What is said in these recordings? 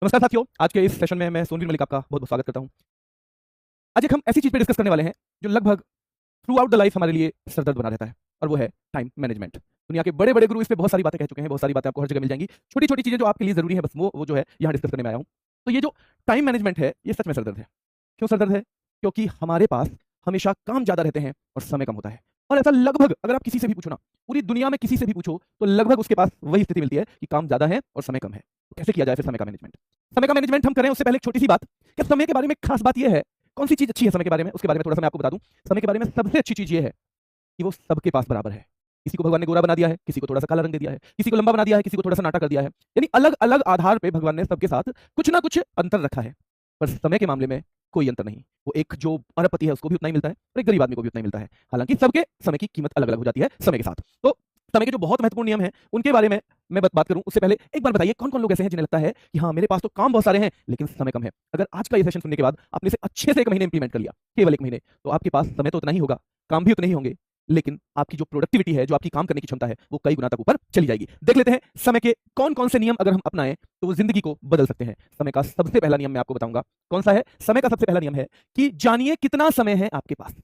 नमस्कार साथियों, आज के इस सेशन में मैं सोनवीर मलिक आपका बहुत बहुत स्वागत करता हूं। आज एक हम ऐसी चीज पे डिस्कस करने वाले हैं जो लगभग थ्रू आउट द लाइफ हमारे लिए सरदर्द बना रहता है, और वो है टाइम मैनेजमेंट। दुनिया के बड़े बड़े गुरु इस पे बहुत सारी बातें कह चुके हैं, बहुत सारी बातें आपको हर जगह मिल जाएंगी। छोटी छोटी चीजें जो आपके लिए जरूरी है, बस वो जो है यहाँ डिस्कस करने में आया हूँ। तो ये जो टाइम मैनेजमेंट है, ये सच में सरदर्द है। क्यों सरदर्द है? क्योंकि हमारे पास हमेशा काम ज्यादा रहते हैं और समय कम होता है। और ऐसा लगभग अगर आप किसी से भी पूछो ना, पूरी दुनिया में किसी से भी पूछो, तो लगभग उसके पास वही स्थिति मिलती है कि काम ज्यादा है और समय कम है। तो कैसे किया जाए फिर समय का मैनेजमेंट? समय का मैनेजमेंट हम करें उससे पहले एक छोटी सी बात, क्या समय के बारे में खास बात यह है, कौन सी चीज अच्छी है समय के बारे में, उसके बारे में थोड़ा सा मैं आपको बता दूं। समय के बारे में सबसे अच्छी चीज ये है कि वो सबके पास बराबर है। किसी को भगवान ने गोरा बना दिया है, किसी को थोड़ा सा काला रंग दे दिया है, किसी को लंबा बना दिया है, किसी को थोड़ा सा नाटा कर दिया है। यानी अलग अलग आधार पे भगवान ने सबके साथ कुछ ना कुछ अंतर रखा है। पर समय के मामले में कोई अंतर नहीं। वो एक जो अरबपति है उसको भी उतना ही मिलता है और एक गरीब आदमी को भी उतना ही मिलता है। हालांकि सबके समय की कीमत अलग अलग हो जाती है समय के साथ। तो समय के जो बहुत महत्वपूर्ण नियम है उनके बारे में मैं बात करूं उससे पहले एक बार बताइए, कौन कौन लोग ऐसे हैं जिन्हें लगता है कि हाँ मेरे पास तो काम बहुत सारे हैं लेकिन समय कम है। अगर आज का ये सेशन सुनने के बाद आपने इसे अच्छे से 1 महीने इंप्लीमेंट कर लिया, केवल 1 महीने, तो आपके पास समय तो उतना ही होगा, काम भी उतने ही होंगे, लेकिन आपकी जो प्रोडक्टिविटी है, जो आपकी काम करने की क्षमता है, वो कई गुना तक ऊपर चली जाएगी। देख लेते हैं समय के कौन कौन से नियम अगर हम अपनाएं तो वो जिंदगी को बदल सकते हैं। समय का सबसे पहला नियम मैं आपको बताऊंगा कौन सा है। समय का सबसे पहला नियम है कि जानिए कितना समय है आपके पास।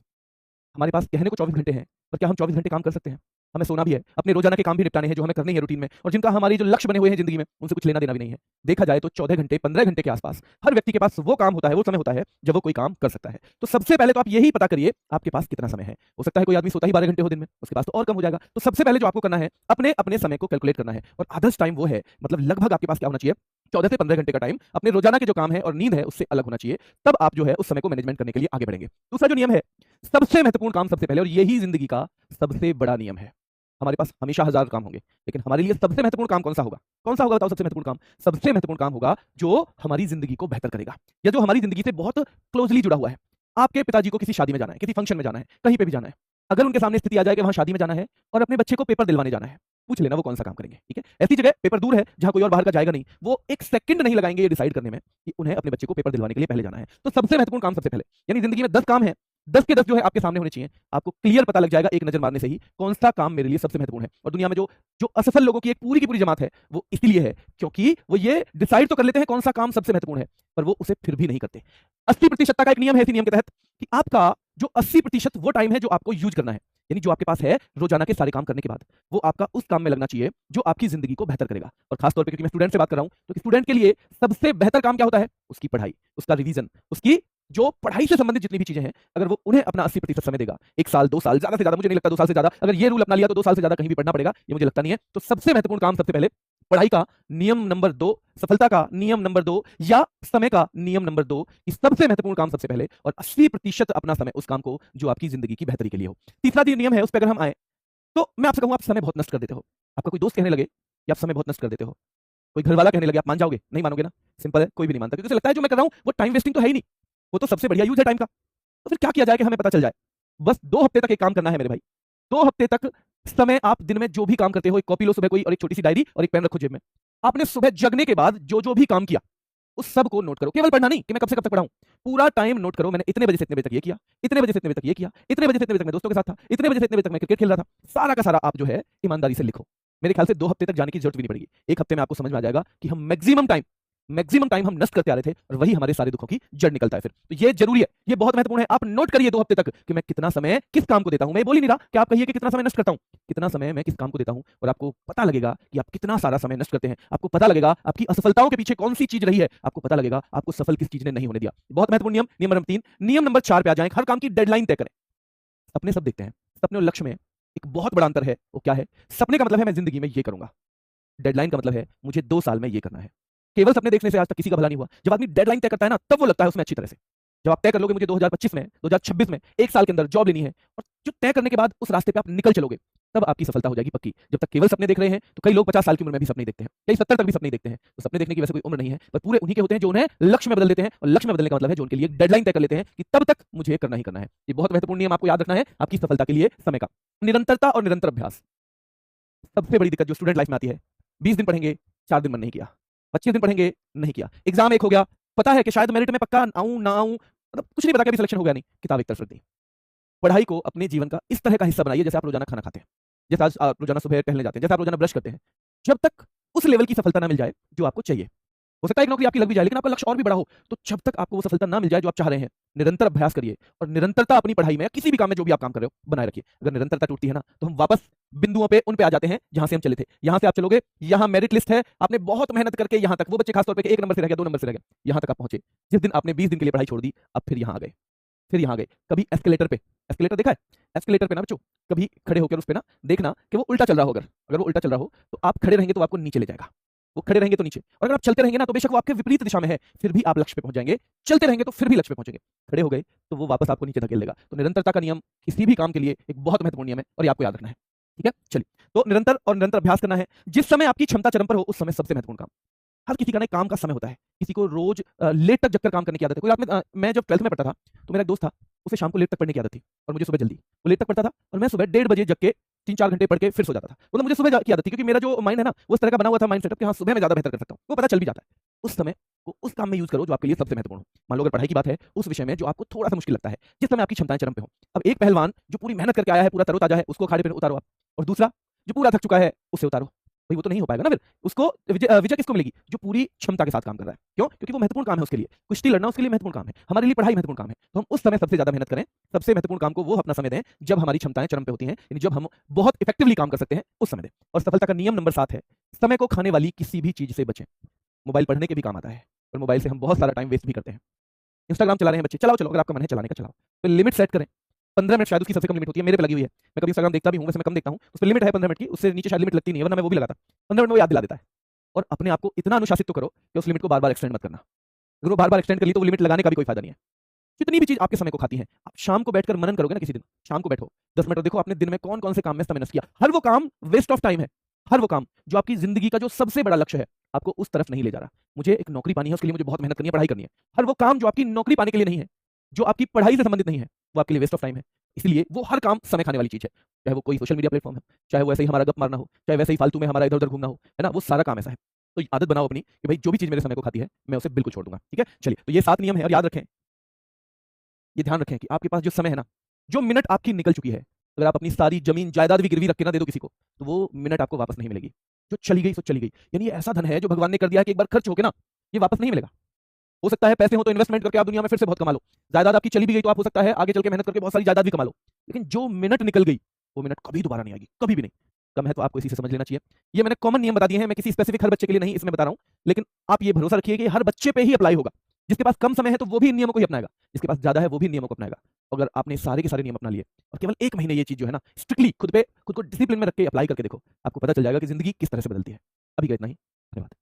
हमारे पास कहने को 24 घंटे हैं, पर क्या हम 24 घंटे काम कर सकते हैं? हमें सोना भी है, अपने रोजाना के काम भी निपटाने हैं जो हमें करने हैं रूटीन में, और जिनका हमारी जो लक्ष्य बने हुए हैं जिंदगी में उनसे कुछ लेना देना भी नहीं है। देखा जाए तो 14 घंटे 15 घंटे के आसपास हर व्यक्ति के पास वो काम होता है, वो समय होता है जब वो कोई काम कर सकता है। तो सबसे पहले तो आप यही पता करिए आपके पास कितना समय है। हो सकता है कोई आदमी सोता ही 12 घंटे हो दिन में, उसके पास तो और कम हो जाएगा। तो सबसे पहले जो आपको करना है, अपने अपने समय को कैलकुलेट करना है, और आदर्श टाइम वो है, मतलब लगभग आपके पास क्या होना चाहिए, 14 से 15 घंटे का टाइम अपने रोजाना के जो काम है और नींद है उससे अलग होना चाहिए। तब आप जो है उस समय को मैनेजमेंट करने के लिए आगे बढ़ेंगे। दूसरा जो नियम है, सबसे महत्वपूर्ण काम सबसे पहले, और यही जिंदगी का सबसे बड़ा नियम है। हमारे पास हमेशा 1000 काम होंगे, लेकिन हमारे लिए सबसे महत्वपूर्ण काम कौन सा होगा? कौन सा होगा बताओ? सबसे महत्वपूर्ण काम, सबसे महत्वपूर्ण काम होगा जो हमारी जिंदगी को बेहतर करेगा, या जो हमारी जिंदगी से बहुत क्लोजली जुड़ा हुआ है। आपके पिताजी को किसी शादी में जाना है, किसी फंक्शन में जाना है, कहीं पे भी जाना है, अगर उनके सामने स्थिति आ जाए कि वहां शादी में जाना है और अपने बच्चे को पेपर दिलवाने जाना है, पूछ लेना वो कौन सा काम करेंगे। ठीक है, ऐसी जगह पेपर दूर है जहां कोई और बाहर का जाएगा नहीं, वो एक सेकंड नहीं लगाएंगे ये डिसाइड करने में कि उन्हें अपने बच्चे को पेपर दिलवाने के लिए पहले जाना है। तो सबसे महत्वपूर्ण काम सबसे पहले, यानी जिंदगी में 10 काम है, 10 के 10 जो है आपके सामने होने चाहिए। आपको क्लियर पता लग जाएगा एक नजर मारने से ही कौन सा काम मेरे लिए सबसे महत्वपूर्ण है। और दुनिया में जो जो असफल लोगों की एक पूरी की पूरी जमात है, वो इसलिए है क्योंकि वो ये डिसाइड तो कर लेते हैं कौन सा काम सबसे महत्वपूर्ण है, पर वो उसे फिर भी नहीं करते। 80% का एक नियम है इसी नियम के तहत कि आपका जो 80% वो टाइम है जो आपको यूज करना है, यानी जो आपके पास है रोजाना के सारे काम करने के बाद, वो आपका उस काम में लगना चाहिए जो आपकी जिंदगी को बेहतर करेगा। और खास तौर पे क्योंकि मैं स्टूडेंट से बात कर रहा हूं, तो स्टूडेंट के लिए सबसे बेहतर काम क्या होता है? उसकी पढ़ाई, उसका रिवीजन, उसकी जो पढ़ाई से संबंधित जितनी भी चीजें हैं, अगर वो उन्हें अपना 80% समय देगा, 1 साल 2 साल, ज्यादा से ज्यादा, मुझे नहीं लगता 2 साल से ज्यादा, अगर ये रूल अपना लिया तो 2 साल से ज्यादा कहीं भी पढ़ना पड़ेगा, ये मुझे लगता नहीं है। तो सबसे महत्वपूर्ण काम सबसे पहले पढ़ाई का नियम नंबर 2, सफलता का नियम नंबर 2, या समय का नियम नंबर 2, कि सबसे महत्वपूर्ण काम सबसे पहले, और 80% अपना समय उस काम को जो आपकी जिंदगी की बेहतरी के लिए हो। तीसरा जो नियम है उस पर अगर हम आए, तो मैं आपसे कहूं आप समय बहुत नष्ट कर देते हो। आपका कोई दोस्त कहने लगे कि आप समय बहुत नष्ट कर देते हो, कोई घर वाला कहने लगे, आप मान जाओगे? नहीं मानोगे ना। सिंपल है, कोई भी नहीं मानता, क्योंकि उसे लगता है जो मैं कर रहा हूं वो टाइम वेस्टिंग तो है ही नहीं, वो तो सबसे बढ़िया यूज है टाइम का। तो फिर क्या किया जाए कि हमें पता चल जाए? बस 2 हफ्ते तक एक काम करना है मेरे भाई। 2 हफ्ते तक समय, आप दिन में जो भी काम करते हो, एक कॉपी लो सुबह कोई, और एक छोटी सी डायरी और एक पेन रखो जेब में। आपने सुबह जगने के बाद जो जो भी काम किया उस सब को नोट करो। केवल पढ़ना नहीं कि मैं कब से कब तक पढ़ा हूं, पूरा टाइम नोट करो। मैंने इतने बजे से इतने बजे तक ये किया, इतने बजे से इतने बजे तक ये किया, इतने बजे से इतने बजे तक मैं दोस्तों के साथ था, इतने बजे से इतने बजे तक मैं क्रिकेट खेल रहा था। सारा का सारा आप जो है ईमानदारी से लिखो। मेरे ख्याल से 2 हफ्ते तक जाने की जरूरत भी नहीं पड़ेगी। 1 हफ्ते में आपको समझ में आ जाएगा कि हम मैक्सिमम टाइम हम नष्ट करते आ रहे थे, और वही हमारे सारे दुखों की जड़ निकलता है फिर। तो ये जरूरी है, ये बहुत महत्वपूर्ण है। आप नोट करिए 2 हफ्ते तक कि मैं कितना समय किस काम को देता हूं। मैं बोल ही नहीं रहा कि आप कहिए कि कितना समय नष्ट करता हूं, कितना समय मैं किस काम को देता हूं, और आपको पता लगेगा कि आप कितना सारा समय नष्ट करते हैं। आपको पता लगेगा आपकी असफलताओं के पीछे कौन सी चीज रही है, आपको पता लगेगा आपको सफल किस चीज ने नहीं होने दिया। बहुत महत्वपूर्ण नियम, नियम नंबर 3। नियम नंबर 4 पे आ जाए, हर काम की डेडलाइन तय करें। सपने सब देखते हैं, सपने और लक्ष्य में एक बहुत बड़ा अंतर है। वो क्या है? सपने का मतलब है मैं जिंदगी में ये करूंगा, डेडलाइन का मतलब है मुझे 2 साल में ये करना है। केवल सपने देखने से आज तक किसी का भला नहीं हुआ। जब आदमी डेडलाइन तय करता है ना, तब वो लगता है उसमें अच्छी तरह से। जब आप तय कर लोगे मुझे 2025 में, 2026 में, 1 साल के अंदर जॉब लेनी है, और जो तय करने के बाद उस रास्ते पे आप निकल चलोगे, तब आपकी सफलता हो जाएगी पक्की। जब तक केवल सपने देख रहे हैं, तो कई लोग 50 साल की उम्र में भी सपने देखते हैं, कई 70 तक भी सपने देखते हैं। तो सपने देखने की वैसे कोई उम्र नहीं है, पर पूरे उन्हीं के होते हैं जो उन्हें लक्ष्य में बदल देते हैं। और लक्ष्य में बदलने का मतलब है जो उनके लिए डेडलाइन तय कर लेते हैं कि तब तक मुझे करना ही करना है। ये बहुत महत्वपूर्ण नियम आपको याद रखना है आपकी सफलता के लिए समय का। निरंतरता और निरंतर अभ्यास, सबसे बड़ी दिक्कत जो स्टूडेंट लाइफ में आती है। 20 दिन पढ़ेंगे, 4 दिन मन नहीं किया, 25 दिन पढ़ेंगे, नहीं किया, एग्जाम एक हो गया, पता है कि शायद मेरिट में पक्का आऊं ना आऊं, मतलब कुछ नहीं पता, कभी सिलेक्शन हो गया नहीं, किताब एक तरफ रख दी। पढ़ाई को अपने जीवन का इस तरह का हिस्सा बनाइए जैसे आप रोजाना खाना खाते हैं, जैसे आज आप रोजाना सुबह टहलने जाते हैं, जैसे आप रोजाना ब्रश करते हैं। जब तक उस लेवल की सफलता ना मिल जाए जो आपको चाहिए, हो सकता है एक नौकरी आपकी लग भी जाए लेकिन आपका लक्ष्य और भी बड़ा हो, तो जब तक आपको वो सफलता ना मिल जाए जो आप चाह रहे हैं, निरंतर अभ्यास करिए और निरंतरता अपनी पढ़ाई में या किसी भी काम में जो भी आप काम कर रहे हो बनाए रखिए। अगर निरंतरता टूटती है ना, तो हम वापस बिंदुओं पे उन पे आ जाते हैं जहां से हम चले थे। यहां से आप चलोगे, यहां मेरिट लिस्ट है, आपने बहुत मेहनत करके यहां तक, वो बच्चे खासतौर पे 1 नंबर से रह गया, 2 नंबर से रह गया, यहां तक आप पहुंचे। जिस दिन आपने 20 दिन के लिए पढ़ाई छोड़ दी, अब फिर यहां आ गए, फिर यहां आ गए। कभी एस्केलेटर पे, एस्केलेटर देखा है? एस्केलेटर पे ना बच्चों, कभी खड़े होकर उस पे ना देखना कि वो उल्टा चल रहा हो। अगर वो उल्टा चल रहा हो तो आप खड़े रहेंगे तो आपको नीचे ले जाएगा, वो खड़े रहेंगे तो नीचे। और अगर आप चलते रहेंगे ना, तो बेशक वो आपके विपरीत दिशा में है, फिर भी आप लक्ष्य पे पहुंच जाएंगे। चलते रहेंगे तो फिर भी लक्ष्य पे पहुंचेंगे। खड़े हो गए तो वो वापस आपको नीचे धकेल देगा। तो निरंतरता का नियम किसी भी काम के लिए एक बहुत महत्वपूर्ण नियम है और ये आपको याद रखना है। ठीक है, चलिए। तो निरंतर अभ्यास करना है। जिस समय आपकी क्षमता चरम पर हो, उस समय सबसे महत्वपूर्ण काम। हर किसी का ना एक काम का समय होता है। किसी को रोज लेट तक जगकर काम करने की आदत है। कोई रात में मैं जब 12th में पढ़ता था, तो मेरा एक दोस्त था, उसे शाम को लेट तक पढ़ने की आदत थी और मुझे सुबह जल्दी। वो लेट तक पढ़ता था और मैं सुबह 1:30 बजे जग के 3-4 घंटे पढ़ के फिर सो जाता था। मतलब मुझे सुबह की आदत थी, क्योंकि मेरा जो माइंड है ना, वो इस तरह का बना हुआ था माइंड सेटअप कि हाँ, सुबह मैं ज़्यादा बेहतर कर सकता हूँ। वो पता चल भी जाता है। उस समय को उस काम में यूज़ करो जो आपके लिए सबसे महत्वपूर्ण हो। मान लो अगर पढ़ाई की बात है, उस विषय में जो आपको थोड़ा-सा मुश्किल लगता है, जिस समय आपकी क्षमताएँ चरम पे हों। अब एक पहलवान जो पूरी मेहनत करके आया है, पूरा तरोताज़ा है, उसको अखाड़े पे उतारो आप, और दूसरा जो पूरा थक चुका है, उसे उतारो। भाई वो तो नहीं हो पाएगा ना फिर। उसको विजय किसको मिलेगी? जो पूरी क्षमता के साथ काम कर रहा है। क्यों? क्योंकि वो महत्वपूर्ण काम है उसके लिए। कुश्ती लड़ना उसके लिए महत्वपूर्ण काम है। हमारे लिए पढ़ाई महत्वपूर्ण काम है। तो हम उस समय सबसे ज़्यादा मेहनत करें, सबसे महत्वपूर्ण काम को वो अपना समय दें, जब हमारी क्षमताएँ चरम पे होती हैं, यानी जब हम बहुत इफेक्टिवली काम कर सकते हैं, उस समय दें। और सफलता का नियम नंबर 7 है, समय को खाने वाली किसी भी चीज़ से बचें। मोबाइल पढ़ने के भी काम आता है और मोबाइल से हम बहुत सारा टाइम वेस्ट भी करते हैं। इंस्टाग्राम चला रहे हैं बच्चे, चलाओ चलो, अगर आपका मन है चलाने का चलाओ। तो लिमिट सेट करें। 15 मिनट शायद उसकी सबसे कम लिमिट होती है, मेरे पे लगी हुई है। मैं कभी इंस्टाग्राम देखता भी हूँ, वैसे मैं कम देखता हूँ। उस पे लिमिट है 15 मिनट की, उससे नीचे शायद लिमिट लगती नहीं है, वरना मैं वो भी लगाता। 15 मिनट में वो याद दिला देता है। और अपने आप को इतना अनुशासित तो करो कि उस लिमिट को बार-बार एक्सटेंड मत करना। अगर वो बार-बार एक्सटेंड कर ली तो वो लिमिट लगाने का भी कोई फायदा नहीं है। जितनी भी चीज़ आपके समय को खाती है, आप शाम को बैठकर मनन करोगे ना किसी दिन, शाम को बैठो, 10 मिनट और देखो आपने दिन में कौन-कौन से काम में समय नष्ट किया। हर वो काम वेस्ट ऑफ टाइम है। हर वो काम जो आपकी ज़िंदगी का जो सबसे बड़ा लक्ष्य है, आपको उस तरफ नहीं ले जा रहा। मुझे एक नौकरी पानी है, उसके लिए मुझे बहुत मेहनत करनी है, पढ़ाई करनी है। हर वो काम जो आपकी नौकरी पाने के लिए नहीं है, जो आपकी पढ़ाई से संबंधित नहीं है, वो आपके लिए वेस्ट ऑफ टाइम है। इसलिए वो हर काम समय खाने वाली चीज़ है। चाहे वो कोई सोशल मीडिया प्लेटफ़ॉर्म है, चाहे वो ऐसे ही हमारा गप मारना हो, चाहे वैसे ही फालतू में हमारा इधर-उधर घूमना हो, है ना? वो सारा काम ऐसा है। तो आदत बनाओ अपनी कि भाई जो भी चीज़ मेरे समय को खाती है, मैं उसे बिल्कुल छोड़ दूँगा। ठीक है? चलिए, तो ये 7 नियम हैं और याद रखें, ये ध्यान रखें कि आपके पास जो समय है ना, जो मिनट आपकी निकल चुकी है, अगर आप अपनी सारी ज़मीन जायदाद भी गिरवी रख के ना दे दो किसी को, तो वो मिनट आपको वापस नहीं मिलेगी। जो चली गई सो चली गई। यानी ये ऐसा धन है जो भगवान ने कर दिया है कि एक बार खर्च हो के ना, ये वापस नहीं मिलेगा। हो सकता है पैसे हो तो इन्वेस्टमेंट करके आप दुनिया में फिर से बहुत कमा लो। जायदाद आपकी चली भी गई तो आप हो सकता है आगे चल के मेहनत करके बहुत सारी जायदाद भी कमा लो। लेकिन जो मिनट निकल गई, वो मिनट कभी दोबारा नहीं आएगी, कभी भी नहीं। कम है तो आपको इसी से समझ लेना चाहिए। ये मैंने कॉमन नियम बता दिए हैं, मैं किसी स्पेसिफिक हर बच्चे के लिए नहीं इसमें बता रहा हूँ। लेकिन आप ये भरोसा रखिए कि हर बच्चे पे ही अप्लाई होगा। जिसके पास कम समय है तो वो भी इन नियमों को ही अपनाएगा, जिसके पास ज़्यादा है वो भी इन नियमों को अपनाएगा। अगर आपने सारे के सारे नियम अपना लिए और केवल 1 महीने ये चीज़ जो है ना स्ट्रिक्टली खुद को डिसिप्लिन में रख के अप्लाई करके देखो, आपको पता चल जाएगा कि ज़िंदगी किस तरह से बदलती है। अभी का इतना ही। धन्यवाद।